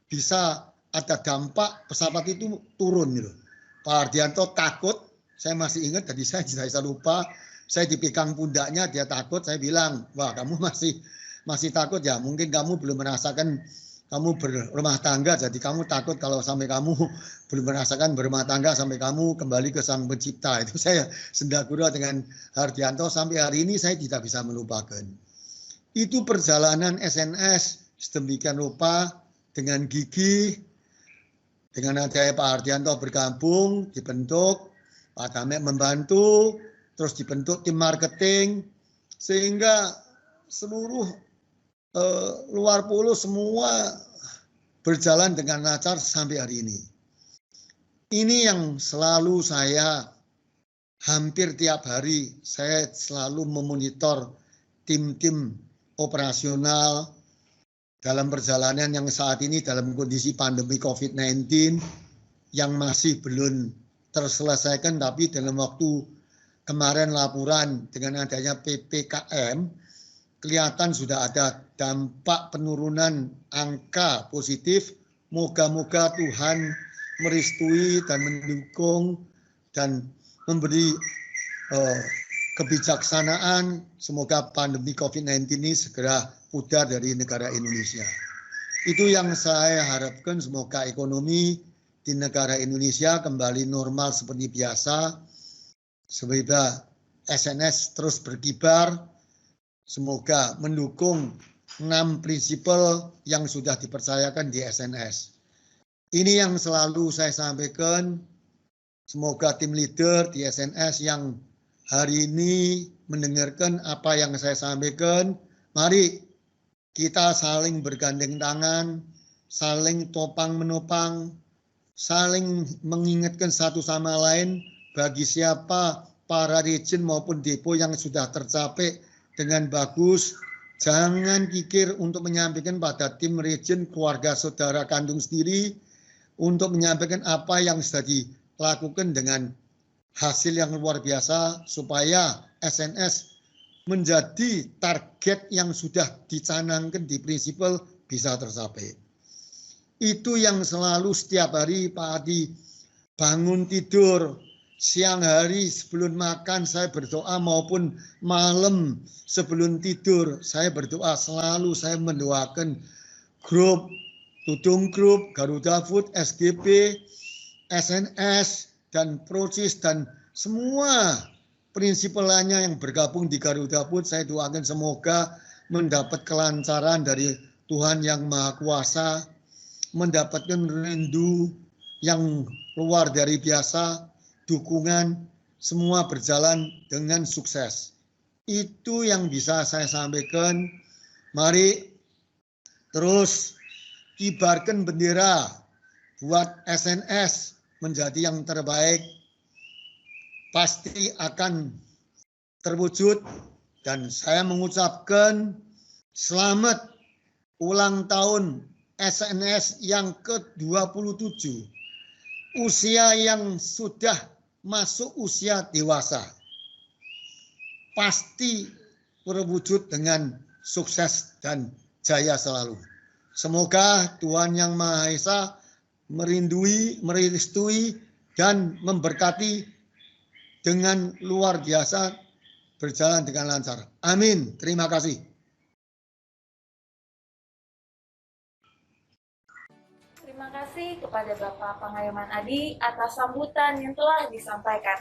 bisa ada dampak pesawat itu turun gitu. Pak Hardianto takut, saya masih ingat, jadi saya tidak bisa lupa. Saya dipegang pundaknya, dia takut. Saya bilang, wah kamu masih takut ya, mungkin kamu belum merasakan kamu berumah tangga, jadi kamu takut kalau sampai kamu belum merasakan berumah tangga sampai kamu kembali ke Sang Pencipta. Itu saya sendagura dengan Hardianto sampai hari ini saya tidak bisa melupakan. Itu perjalanan SNS sedemikian rupa dengan gigih, dengan adanya Pak Hardianto bergabung, dibentuk, Pak Damek membantu, terus dibentuk tim marketing, sehingga seluruh luar pulau semua berjalan dengan lancar sampai hari ini. Ini yang selalu saya hampir tiap hari, saya selalu memonitor tim-tim operasional dalam perjalanan yang saat ini dalam kondisi pandemi COVID-19 yang masih belum terselesaikan, tapi dalam waktu kemarin laporan dengan adanya PPKM, kelihatan sudah ada dampak penurunan angka positif. Moga-moga Tuhan merestui dan mendukung dan memberi kebijaksanaan. Semoga pandemi COVID-19 ini segera pudar dari negara Indonesia. Itu yang saya harapkan, semoga ekonomi di negara Indonesia kembali normal seperti biasa. Semoga SNS terus berkibar. Semoga mendukung 6 prinsipal yang sudah dipercayakan di SNS. Ini yang selalu saya sampaikan. Semoga tim leader di SNS yang hari ini mendengarkan apa yang saya sampaikan. Mari kita saling bergandeng tangan, saling topang menopang, saling mengingatkan satu sama lain bagi siapa para region maupun depo yang sudah tercapai dengan bagus. Jangan kikir untuk menyampaikan pada tim region keluarga saudara kandung sendiri untuk menyampaikan apa yang sudah dilakukan dengan hasil yang luar biasa supaya SNS menjadi target yang sudah dicanangkan di prinsipal bisa tercapai. Itu yang selalu setiap hari Pak Adi bangun tidur, siang hari sebelum makan saya berdoa maupun malam sebelum tidur saya berdoa, selalu saya mendoakan grup, Tudung Group, Garuda Food, SGP, SNS, dan Procis, dan semua prinsipal lainnya yang bergabung di Garuda Food. Saya doakan semoga mendapat kelancaran dari Tuhan Yang Maha Kuasa, mendapatkan rindu yang luar dari biasa, dukungan, semua berjalan dengan sukses. Itu yang bisa saya sampaikan. Mari terus kibarkan bendera buat SNS menjadi yang terbaik. Pasti akan terwujud dan saya mengucapkan selamat ulang tahun SNS yang ke-27. Usia yang sudah masuk usia dewasa. Pasti terwujud dengan sukses dan jaya selalu. Semoga Tuhan Yang Maha Esa merestui dan memberkati dengan luar biasa berjalan dengan lancar. Amin. Terima kasih. Terima kasih kepada Bapak Pangayuman Adi atas sambutan yang telah disampaikan.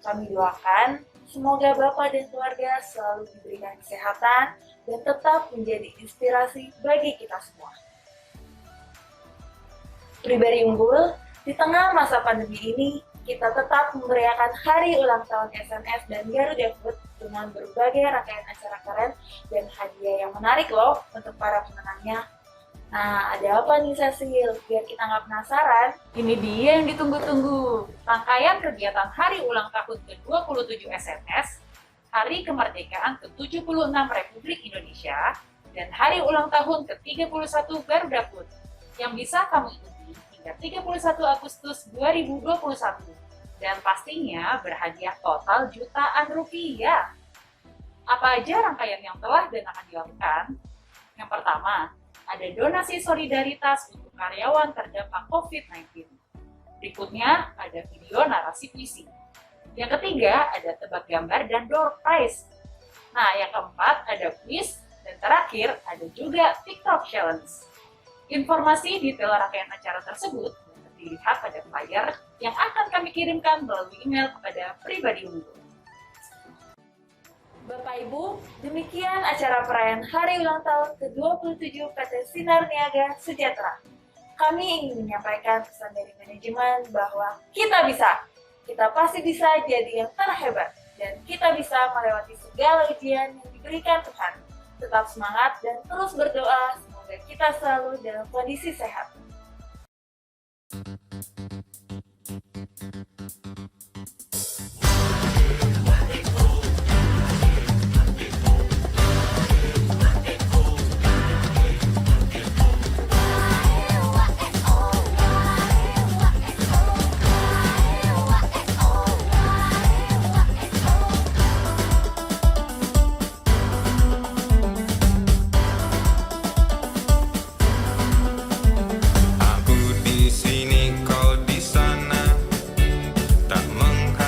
Kami doakan semoga Bapak dan keluarga selalu diberikan kesehatan dan tetap menjadi inspirasi bagi kita semua. Pribadi unggul, di tengah masa pandemi ini, kita tetap memeriahkan hari ulang tahun SNS dan Garuda Food dengan berbagai rangkaian acara keren dan hadiah yang menarik loh untuk para pemenangnya. Nah, ada apa nih Cecil? Biar kita nggak penasaran. Ini dia yang ditunggu-tunggu. Rangkaian kegiatan hari ulang tahun ke-27 SNS, Hari Kemerdekaan ke-76 Republik Indonesia, dan Hari Ulang Tahun ke-31 Garuda Food yang bisa kamu ikuti hingga 31 Agustus 2021. Dan pastinya berhadiah total jutaan rupiah. Apa aja rangkaian yang telah dan akan dilakukan? Yang pertama, ada donasi solidaritas untuk karyawan terdampak COVID-19. Berikutnya, ada video narasi puisi. Yang ketiga, ada tebak gambar dan door prize. Nah, yang keempat, ada quiz. Dan terakhir, ada juga TikTok Challenge. Informasi detail rangkaian acara tersebut dapat dilihat pada flyer yang akan kami kirimkan melalui email kepada pribadi unggul. Bapak Ibu, demikian acara perayaan hari ulang tahun ke-27 PT Sinar Niaga Sejahtera. Kami ingin menyampaikan pesan dari manajemen bahwa kita bisa. Kita pasti bisa jadi yang terhebat. Dan kita bisa melewati segala ujian yang diberikan Tuhan. Tetap semangat dan terus berdoa semoga kita selalu dalam kondisi sehat. Aku di sini, kau di sana, tak menghargai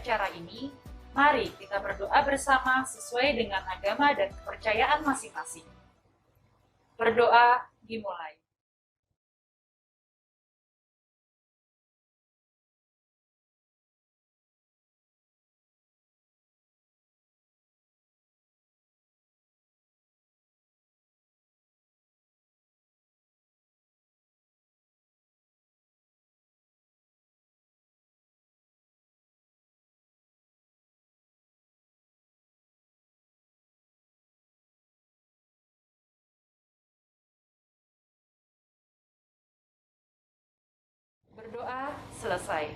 acara ini, mari kita berdoa bersama sesuai dengan agama dan kepercayaan masing-masing. Berdoa dimulai. Berdoa selesai.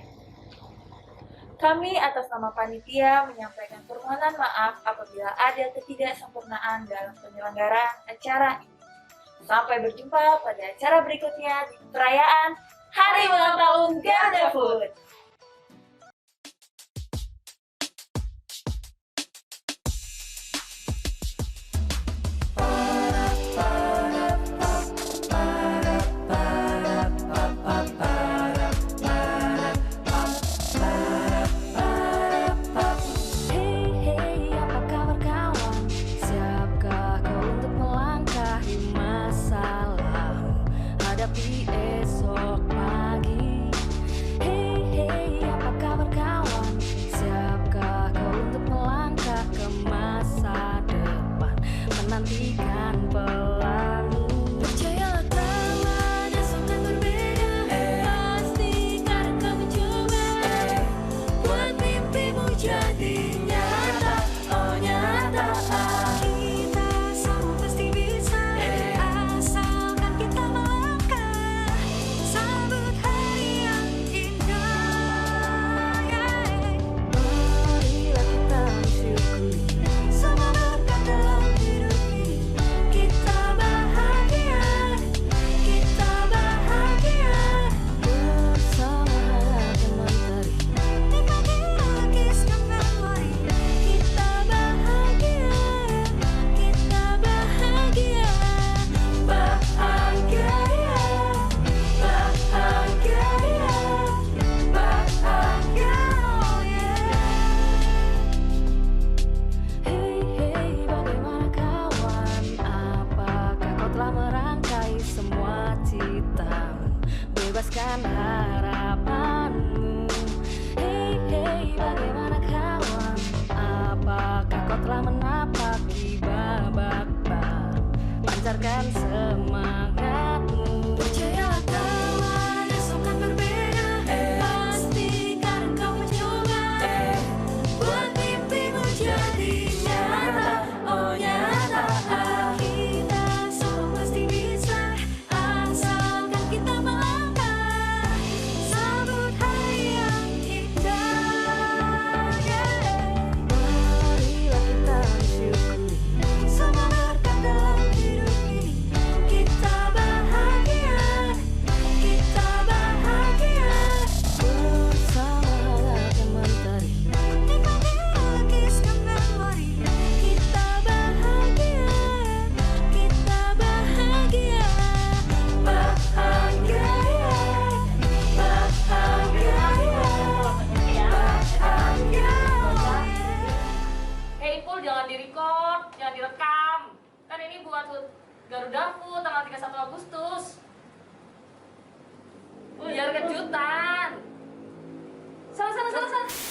Kami atas nama panitia menyampaikan permohonan maaf apabila ada ketidaksempurnaan dalam penyelenggaraan acara ini. Sampai berjumpa pada acara berikutnya di perayaan Hari Ulang Tahun Garuda Food. Bebaskan harapanmu. Hey hey, bagaimana kawan? Apakah kau telah menapaki babak baru? Pancarkan semangatmu. Percayalah kawan, esok kan berbeda. Pastikan kau mencoba. Buat mimpimu jadi nyata. Oh nyata. Kita semua pasti bisa. Asalkan kita melangkah. Sambut hari yang indah. Marilah kita bersyukuri semua berkat dalam hidup ini. Kita bahagia bersama mentari. Nikmati lukiskan memori. Kita bahagia bahagia Hey Ipul, jangan direcord, jangan direkam. Kan ini buat Garuda Food tanggal 31 Agustus. Biar kejutan. Sana.